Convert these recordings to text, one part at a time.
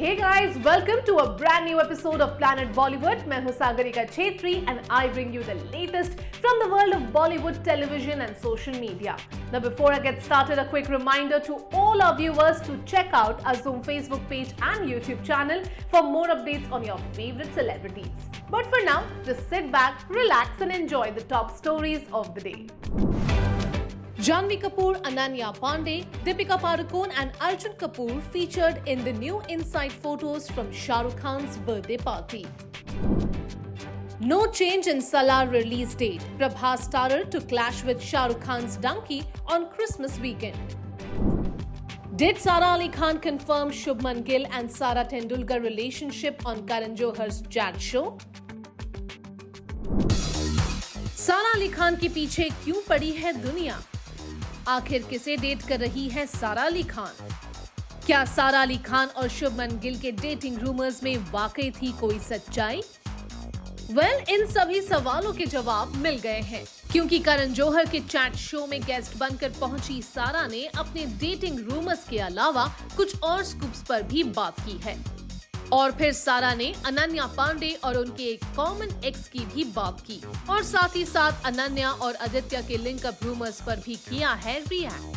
Hey guys, welcome to a brand new episode of Planet Bollywood. मैं हूं Sagarika Chhetri and I bring you the latest from the world of Bollywood television and social media. Now before I get started, a quick reminder to all our viewers to check out our Zoom Facebook page and YouTube channel for more updates on your favorite celebrities. But for now, just sit back, relax and enjoy the top stories of the day. Janhvi Kapoor, Ananya Pandey, Deepika Padukone and Arjun Kapoor featured in the new inside photos from Shah Rukh Khan's birthday party. No change in Salaar release date. Prabhas starrer to clash with Shah Rukh Khan's donkey on Christmas weekend. Did Sara Ali Khan confirm Shubman Gill and Sara Tendulkar relationship on Karan Johar's chat show? सारा अली खान के पीछे क्यों पड़ी है दुनिया? आखिर किसे date कर रही है सारा अली खान? क्या सारा अली खान और शुभमन गिल के डेटिंग रूमर्स में वाकई थी कोई सच्चाई? इन सभी सवालों के जवाब मिल गए हैं, क्योंकि करण जौहर के चैट शो में गेस्ट बनकर पहुंची सारा ने अपने डेटिंग रूमर्स के अलावा कुछ और स्कूप्स पर भी बात की है। और फिर सारा ने अनन्या पांडे और उनके एक कॉमन एक्स की भी बात की और साथ ही साथ अनन्या और आदित्य के लिंकअप रूमर्स पर भी किया है रिएक्ट।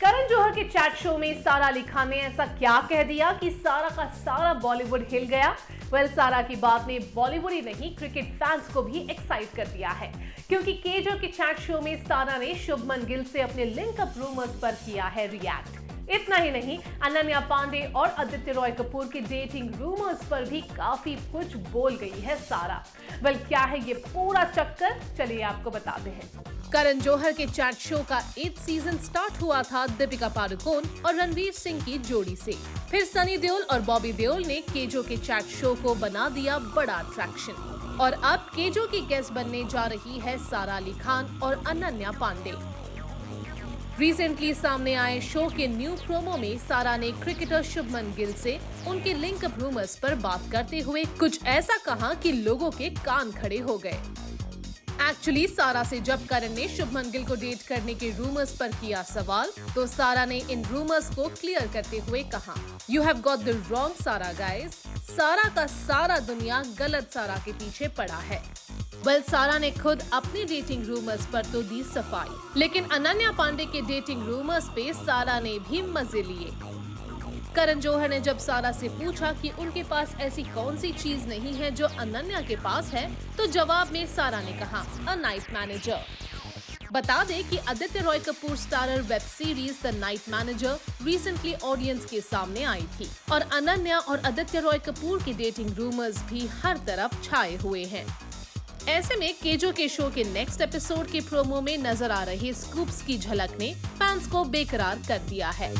करण जौहर के चैट शो में सारा अली खान ने ऐसा क्या कह दिया कि सारा का सारा बॉलीवुड हिल गया? सारा की बात ने बॉलीवुड ही नहीं क्रिकेट फैंस को भी एक्साइट कर दिया है, क्योंकि केजो के चैट शो में सारा ने शुभमन गिल से अपने लिंकअप रूमर्स पर किया है रिएक्ट। इतना ही नहीं, अनन्या पांडे और आदित्य रॉय कपूर के डेटिंग रूमर्स पर भी काफी कुछ बोल गई है सारा। क्या है ये पूरा चक्कर, चलिए आपको बताते हैं। करण जौहर के चैट शो का 8th सीजन स्टार्ट हुआ था दीपिका पादुकोण और रणवीर सिंह की जोड़ी से। फिर सनी देओल और बॉबी देओल ने केजो के चैट शो को बना दिया बड़ा अट्रैक्शन और अब केजो की गेस्ट बनने जा रही है सारा अली खान और अनन्या पांडे। रिसेंटली सामने आए शो के न्यू प्रोमो में सारा ने क्रिकेटर शुभमन गिल से उनके लिंकअप रूमर्स पर बात करते हुए कुछ ऐसा कहा कि लोगों के कान खड़े हो गए। एक्चुअली सारा से जब करण ने शुभमन गिल को डेट करने के रूमर्स पर किया सवाल, तो सारा ने इन रूमर्स को क्लियर करते हुए कहा, you have got the wrong सारा गाइज। सारा का सारा दुनिया गलत सारा के पीछे पड़ा है। सारा ने खुद अपनी डेटिंग रूमर्स पर तो दी सफाई, लेकिन अनन्या पांडे के डेटिंग रूमर्स पे सारा ने भी मजे लिए। करण जौहर ने जब सारा से पूछा कि उनके पास ऐसी कौन सी चीज नहीं है जो अनन्या के पास है, तो जवाब में सारा ने कहा, अ नाइट मैनेजर। बता दें कि Aditya Roy Kapoor starrer web series the night manager recently audience के सामने आई थी और अनन्या और आदित्य रॉय कपूर के डेटिंग रूमर्स भी हर तरफ छाए हुए हैं। ऐसे में केजो के शो के नेक्स्ट एपिसोड के प्रोमो में नजर आ रहे स्कूप्स की झलक ने फैंस को बेकरार कर दिया है।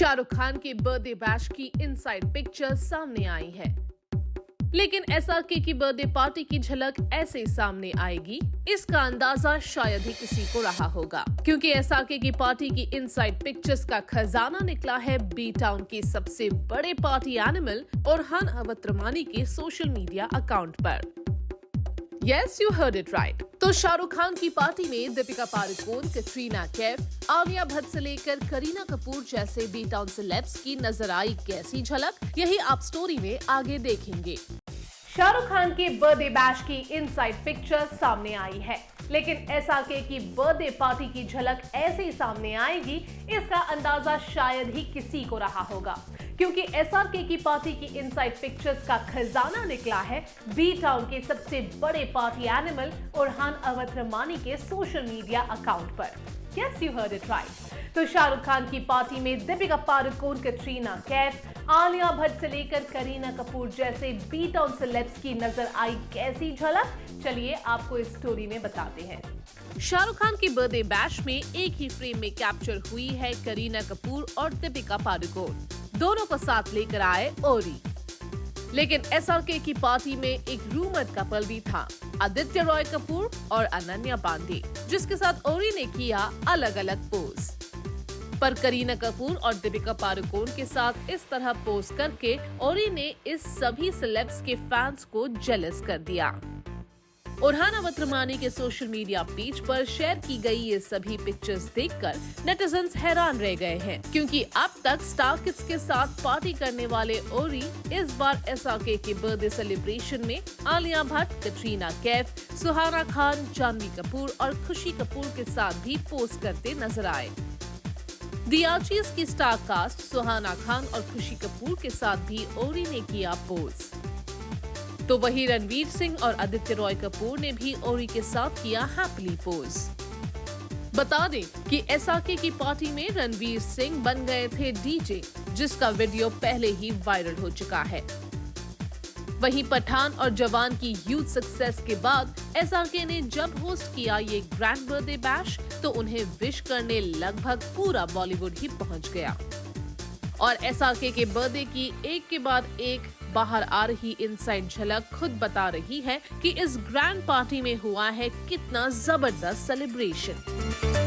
शाहरुख खान के बर्थडे बैश की इनसाइड पिक्चर सामने आई है, लेकिन एसआरके की बर्थडे पार्टी की झलक ऐसे सामने आएगी, इसका अंदाजा शायद ही किसी को रहा होगा, क्योंकि एसआरके की पार्टी की इनसाइड पिक्चर्स का खजाना निकला है बी टाउन के सबसे बड़े पार्टी एनिमल और हन अवत्रमानी के सोशल मीडिया अकाउंट पर। Yes, you heard it right. तो शाहरुख खान की पार्टी में दीपिका पादुकोण, कटरीना कैफ, आलिया भट्ट से लेकर करीना कपूर जैसे बी टाउन सेलेब्स की नजर आई कैसी झलक, यही आप स्टोरी में आगे देखेंगे। शाहरुख खान के बर्थडे बैश की इनसाइड पिक्चर सामने आई है। लेकिन एसआरके की बर्थडे पार्टी की झलक ऐसे ही सामने आएगी, इसका अंदाजा शायद ही किसी को रहा होगा, क्योंकि एसआरके की पार्टी की इनसाइड पिक्चर्स का खजाना निकला है बी टाउन के सबसे बड़े पार्टी एनिमल उरहान अवधरमानी के सोशल मीडिया अकाउंट पर। Yes, you heard it right. तो शाहरुख खान की पार्टी में दीपिका पादुकोण, कटरीना कैफ, आलिया भट्ट से लेकर करीना कपूर जैसे बी टाउन सेलेब्स की नजर आई कैसी झलक, चलिए आपको इस स्टोरी में बताते हैं। शाहरुख खान की बर्थडे बैश में एक ही फ्रेम में कैप्चर हुई है करीना कपूर और दीपिका पादुकोण। दोनों को साथ लेकर आए ओरी। लेकिन एसआरके की पार्टी में एक रूमर्ड कपल भी था, आदित्य रॉय कपूर और अनन्या पांडे, जिसके साथ ओरी ने किया अलग अलग पोज। पर करीना कपूर और दीपिका पादुकोण के साथ इस तरह पोज करके ओरी ने इस सभी सेलेब्स के फैंस को जेलस कर दिया। उरहान अवधरमानी के सोशल मीडिया पेज पर शेयर की गई ये सभी पिक्चर्स देखकर नेटिजन्स हैरान रह गए हैं, क्योंकि अब तक स्टार किड्स के साथ पार्टी करने वाले ओरी इस बार एसआरके के बर्थडे सेलिब्रेशन में आलिया भट्ट, कटरीना कैफ, सुहाना खान, जानवी कपूर और खुशी कपूर के साथ भी पोज करते नजर आए। दी आर्चीज की स्टार कास्ट सुहाना खान और खुशी कपूर के साथ भी ओरी ने किया पोज। तो वही रणवीर सिंह और आदित्य रॉय कपूर ने भी ओरी के साथ किया हैप्पीली पोज। बता दें कि एसआरके की पार्टी में रणवीर सिंह बन गए थे डीजे, जिसका वीडियो पहले ही वायरल हो चुका है। वहीं पठान और जवान की ह्यूज सक्सेस के बाद एसआरके ने जब होस्ट किया ये ग्रैंड बर्थडे बैश, तो उन्हें विश करने लगभग पूरा बॉलीवुड ही पहुंच गया। और एसआरके के बर्थडे की एक के बाद एक बाहर आ रही इनसाइड झलक खुद बता रही है कि इस ग्रैंड पार्टी में हुआ है कितना जबरदस्त सेलिब्रेशन।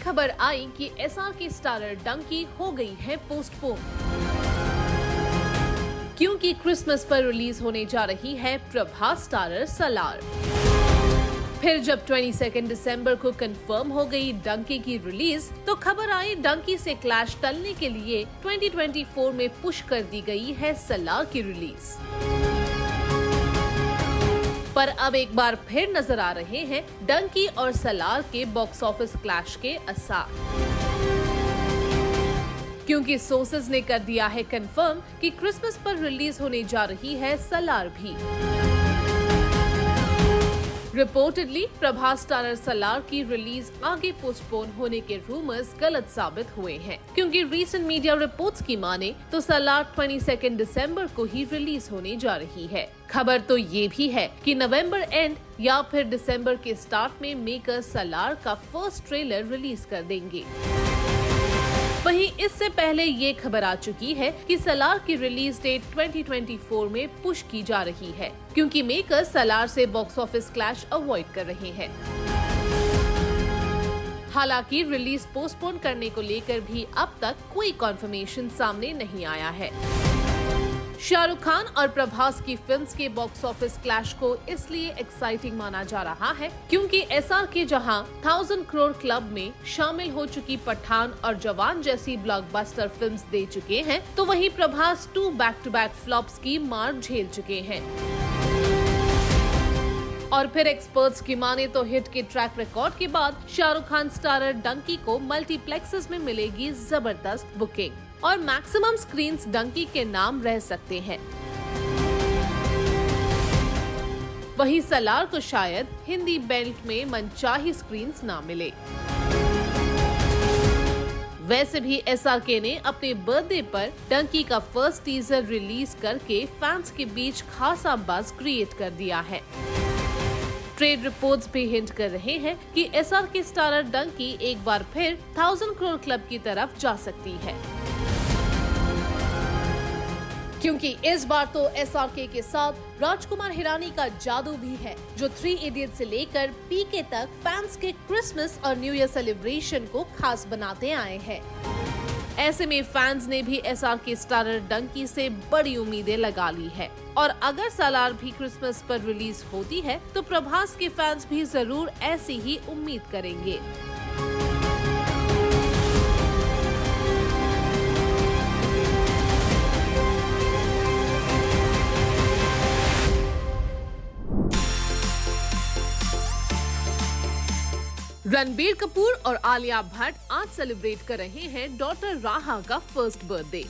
खबर आई कि एसआरके स्टारर डंकी हो गई है पोस्टपोन, क्योंकि क्रिसमस पर रिलीज होने जा रही है प्रभास स्टारर सलार। फिर जब 22 दिसंबर को कंफर्म हो गई डंकी की रिलीज, तो खबर आई डंकी से क्लैश टलने के लिए 2024 में पुश कर दी गई है सलार की रिलीज। पर अब एक बार फिर नजर आ रहे हैं डंकी और सलार के बॉक्स ऑफिस क्लैश के आसार, क्योंकि सोर्सेज ने कर दिया है कंफर्म कि क्रिसमस पर रिलीज होने जा रही है सलार भी। रिपोर्टेडली प्रभास स्टारर सलार की रिलीज आगे पोस्टपोन होने के रूमर्स गलत साबित हुए हैं, क्योंकि रीसेंट मीडिया रिपोर्ट्स की माने तो सलार 22 दिसंबर को ही रिलीज होने जा रही है। खबर तो ये भी है कि नवंबर एंड या फिर दिसंबर के स्टार्ट में मेकर सलार का फर्स्ट ट्रेलर रिलीज कर देंगे। वहीं इससे पहले ये खबर आ चुकी है कि सलार की रिलीज डेट 2024 में पुश की जा रही है, क्योंकि मेकर सलार से बॉक्स ऑफिस क्लैश अवॉइड कर रहे हैं। हालांकि रिलीज पोस्टपोन करने को लेकर भी अब तक कोई कंफर्मेशन सामने नहीं आया है। शाहरुख खान और प्रभास की फिल्म्स के बॉक्स ऑफिस क्लैश को इसलिए एक्साइटिंग माना जा रहा है क्योंकि एसआरके जहां 1000 करोड़ क्लब में शामिल हो चुकी पठान और जवान जैसी ब्लॉकबस्टर फिल्म्स दे चुके हैं, तो वहीं Prabhas 2 back to back flops की मार झेल चुके हैं। और फिर एक्सपर्ट्स की माने तो हिट के ट्रैक रिकॉर्ड के बाद शाहरुख खान स्टारर डंकी को मल्टीप्लेक्सेस में मिलेगी जबरदस्त बुकिंग और मैक्सिमम स्क्रीन्स डंकी के नाम रह सकते हैं। वहीं सलार को शायद हिंदी बेल्ट में मनचाही स्क्रीन्स ना मिले। वैसे भी एसआरके ने अपने बर्थडे पर डंकी का फर्स्ट टीजर रिलीज करके फैंस के बीच खासा बज़ क्रिएट कर दिया है। ट्रेड रिपोर्ट्स भी हिंट कर रहे हैं कि एसआरके स्टारर डंकी एक बार फिर 1000 करोड़ क्लब की तरफ जा सकती है, क्योंकि इस बार तो एसआरके के साथ राजकुमार हिरानी का जादू भी है, जो 3 इडियट से लेकर पीके तक फैंस के क्रिसमस और न्यू ईयर सेलिब्रेशन को खास बनाते आए हैं। ऐसे में फैंस ने भी एसआरके स्टारर डंकी से बड़ी उम्मीदें लगा ली है, और अगर सालार भी क्रिसमस पर रिलीज होती है तो प्रभास के फैंस भी जरूर ऐसी ही उम्मीद करेंगे। रणबीर कपूर और आलिया भट्ट आज सेलिब्रेट कर रहे हैं डॉटर राहा का फर्स्ट बर्थडे।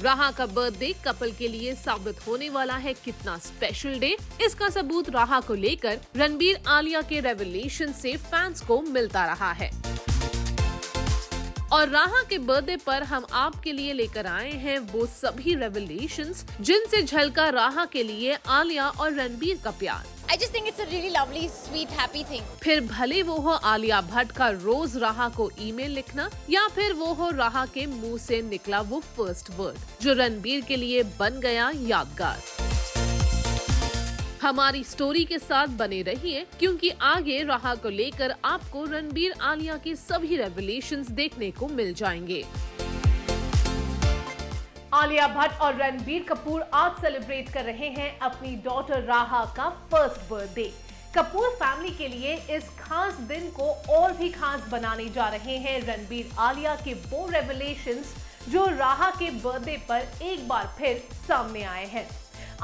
राहा का बर्थडे कपल के लिए साबित होने वाला है कितना स्पेशल डे। इसका सबूत राहा को लेकर रणबीर आलिया के रेवलेशन से फैंस को मिलता रहा है, और राहा के बर्थडे पर हम आपके लिए लेकर आए हैं वो सभी रेवलेशंस जिनसे झलका राहा के लिए आलिया और रणबीर का प्यार। I just think it's a really lovely, sweet, happy thing. फिर भले वो हो आलिया भट्ट का रोज राहा को ईमेल लिखना, या फिर वो हो राहा के मुंह से निकला वो फर्स्ट वर्ड जो रणबीर के लिए बन गया यादगार। हमारी स्टोरी के साथ बने रहिए, क्योंकि आगे राहा को लेकर आपको रणबीर आलिया के सभी रेवलेशंस देखने को मिल जाएंगे। आलिया भट्ट और रणबीर कपूर आज सेलिब्रेट कर रहे हैं अपनी डॉटर राहा का फर्स्ट बर्थडे। कपूर फैमिली के लिए इस खास दिन को और भी खास बनाने जा रहे हैं रणबीर आलिया के वो रेवलेशंस जो राहा के बर्थडे पर एक बार फिर सामने आए हैं।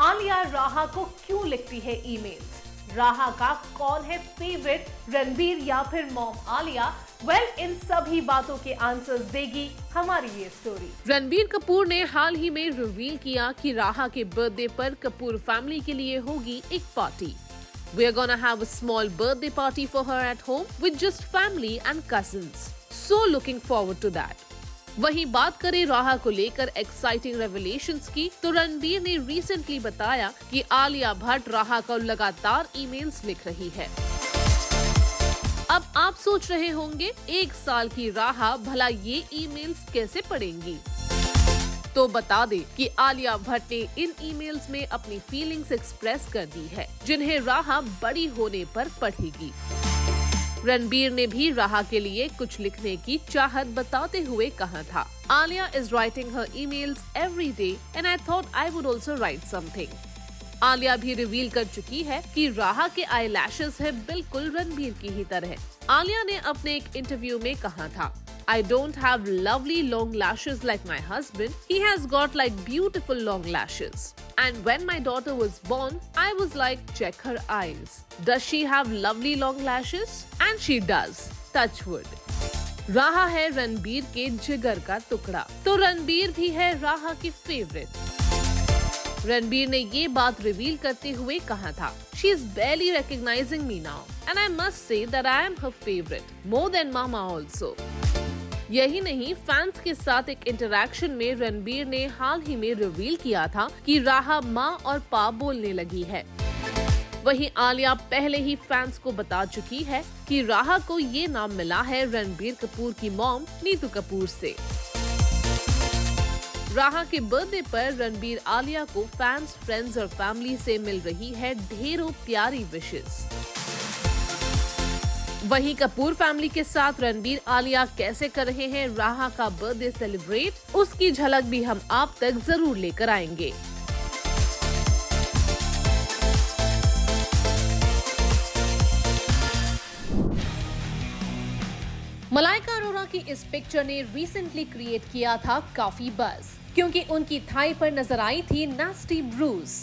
आलिया राहा को क्यों लिखती है ईमेल्स? राहा का कौन है फेवरेट, रणबीर या फिर मॉम आलिया? इन सभी बातों के आंसर्स देगी हमारी ये स्टोरी। रणबीर कपूर ने हाल ही में रिवील किया कि राहा के बर्थडे पर कपूर फैमिली के लिए होगी एक party. We are gonna have a small birthday party for her at home with just family and cousins. So looking forward to that. वहीं बात करें राहा को लेकर एक्साइटिंग रेवलेशंस की, तो रणबीर ने रिसेंटली बताया कि आलिया भट्ट राहा को लगातार ईमेल्स लिख रही है। अब आप सोच रहे होंगे 1 साल की राहा भला ये ईमेल्स कैसे पढ़ेंगी? तो बता दे कि आलिया भट्ट ने इन ईमेल्स में अपनी फीलिंग्स एक्सप्रेस कर दी है, जिन्हें राहा बड़ी होने पर पढ़ेगी। रणबीर ने भी राहा के लिए कुछ लिखने की चाहत बताते हुए कहा था, Alia is writing her emails every day and I thought I would also right something. Alia भी रिवील कर चुकी है कि राहा के आई लैशेस है बिल्कुल रणबीर की ही तरह। आलिया ने अपने एक इंटरव्यू में कहा था, I don't have lovely long lashes like my husband. He has got like beautiful long lashes. And when my daughter was born, I was like, check her eyes. Does she have lovely long lashes? And she does. Touch wood. राहा है रणबीर के जिगर का टुकड़ा, तो रणबीर भी है राहा की फेवरेट। रणबीर ने ये बात रिवील करते हुए कहा था, She is barely recognizing me now, and I must say that I am her favorite, more than Mama also. यही नहीं, फैंस के साथ एक इंटरैक्शन में रणबीर ने हाल ही में रिवील किया था कि राहा माँ और पा बोलने लगी है। वहीं आलिया पहले ही फैंस को बता चुकी है कि राहा को ये नाम मिला है रणबीर कपूर की मॉम नीतू कपूर से। राहा के बर्थडे पर रणबीर आलिया को फैंस, फ्रेंड्स और फैमिली से मिल रही है ढेरों प्यारी विशेस। वहीं कपूर फैमिली के साथ रणबीर आलिया कैसे कर रहे हैं राहा का बर्थडे सेलिब्रेट, उसकी झलक भी हम आप तक जरूर लेकर आएंगे। मलाइका अरोरा की इस पिक्चर ने रिसेंटली क्रिएट किया था काफी बज़, क्योंकि उनकी थाई पर नजर आई थी नास्टी ब्रूज,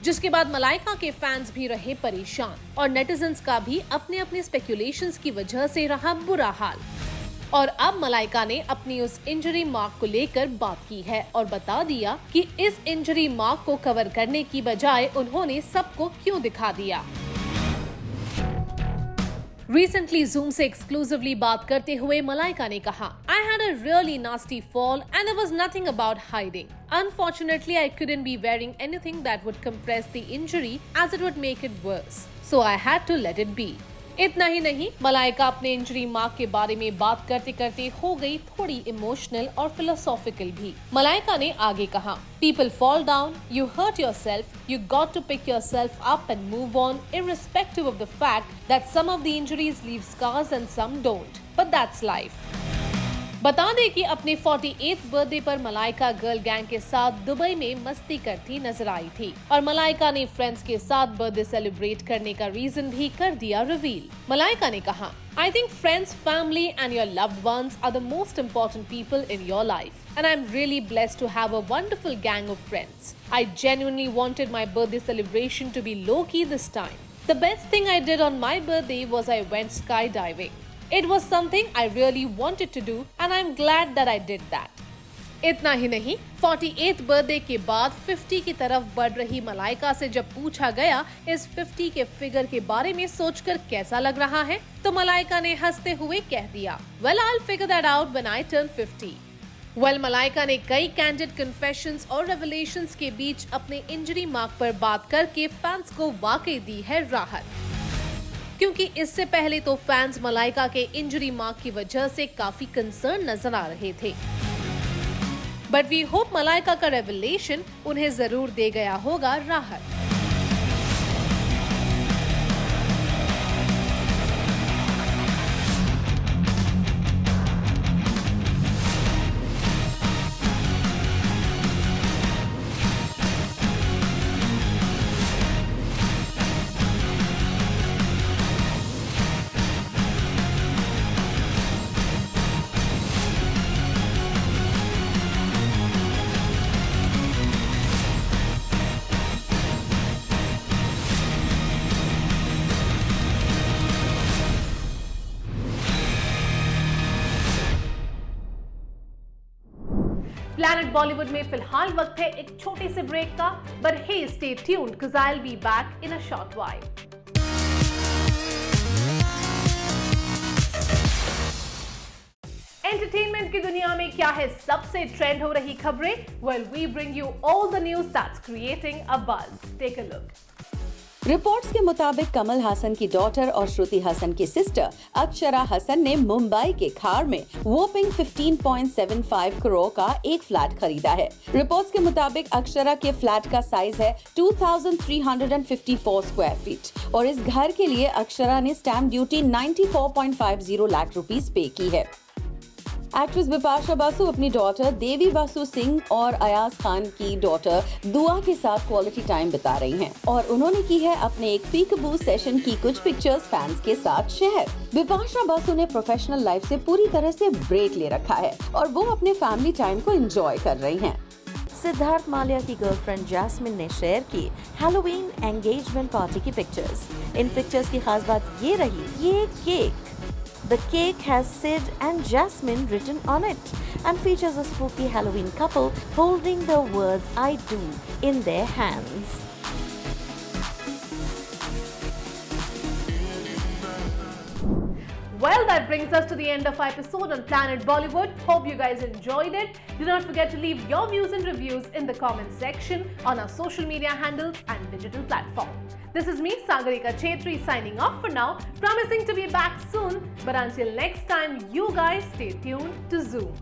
जिसके बाद मलाइका के फैंस भी रहे परेशान और नेटिजन्स का भी अपने अपने स्पेक्यूलेशंस की वजह से रहा बुरा हाल। और अब मलाइका ने अपनी उस इंजरी मार्क को लेकर बात की है और बता दिया कि इस इंजरी मार्क को कवर करने की बजाय उन्होंने सबको क्यों दिखा दिया। Recently Zoom से exclusively बात करते हुए मलाइका ने कहा, I had a really nasty fall and there was nothing about hiding. Unfortunately, I couldn't be wearing anything that would compress the injury as it would make it worse. So I had to let it be. इतना ही नहीं, मलाइका अपने injury mark के बारे में बात करते करते हो गई थोड़ी इमोशनल और फिलोसॉफिकल भी। मलाइका ने आगे कहा, People fall down, you hurt yourself, you got to pick yourself up and move on, irrespective of the fact that some of the injuries leave scars and some don't. But that's life. बता दें कि अपने 48th birthday पर Malaika girl gang के साथ Dubai में मस्ती करती नजर आई थी और मलाइका ने फ्रेंड्स के साथ बर्थडे सेलिब्रेट करने का रीजन भी कर दिया रिवील। मलाइका ने कहा, I think friends, family and your loved ones are the most important people in your life and I'm really blessed to have a wonderful gang of friends. I genuinely wanted my birthday celebration to be low-key this time. The best thing I did on my birthday was I went skydiving. It was something I really wanted to do and I'm glad that I did that. इतना ही नहीं, 48th birthday के बाद 50 की तरफ बढ़ रही मलाइका से जब पूछा गया इस 50 के फिगर के बारे में सोचकर कैसा लग रहा है, तो मलाइका ने हंसते हुए कह दिया, Well, I'll figure that out when I turn 50. Well, Malaika ने कई कैंडिड कन्फेशंस और रेवलेशंस के बीच अपने इंजरी मार्क पर बात करके फैंस को वाकई दी है राहत, क्योंकि इससे पहले तो फैंस मलाइका के इंजरी मार्क की वजह से काफी कंसर्न नजर आ रहे थे। बट वी होप मलाइका का रेवलेशन उन्हें जरूर दे गया होगा राहत। प्लैनेट बॉलीवुड में फिलहाल वक्त है एक छोटे से ब्रेक का, but hey stay tuned because I will be back in a short while. Entertainment की दुनिया में क्या है सबसे ट्रेंड हो रही खबरें? Well, we bring you all the news that's creating a buzz. Take a look. Reports के मुताबिक कमल हासन की डॉटर और श्रुति हसन की सिस्टर अक्षरा हसन ने मुंबई के खार में वोपिंग 15.75 करोड़ का एक फ्लैट खरीदा है। रिपोर्ट्स के मुताबिक अक्षरा के फ्लैट का साइज है 2354 स्क्वायर फीट और इस घर के लिए अक्षरा ने स्टैम्प ड्यूटी 94.50 लाख रुपीस पे की है। एक्ट्रेस बिपाशा बासु अपनी डॉटर देवी बासु सिंह और अयाज खान की डॉटर दुआ के साथ क्वालिटी टाइम बिता रही हैं और उन्होंने की है अपने एक पीकबू सेशन की कुछ पिक्चर्स फैंस के साथ शेयर। बिपाशा बासु ने प्रोफेशनल लाइफ से पूरी तरह से ब्रेक ले रखा है और वो अपने फैमिली टाइम को एंजॉय कर रही हैं। सिद्धार्थ मालिया की गर्लफ्रेंड जैस्मिन ने शेयर की हैलोवीन एंगेजमेंट पार्टी की पिक्चर्स। इन पिक्चर्स की खास बात ये रही, ये cake. The cake has Sid and Jasmine written on it and features a spooky Halloween couple holding the words I do in their hands. Well, that brings us to the end of our episode on Planet Bollywood. Hope you guys enjoyed it. Do not forget to leave your views and reviews in the comment section on our social media handles and digital platforms. This is me, Sagarika Chetri, signing off for now, promising to be back soon. But until next time, you guys stay tuned to Zoom.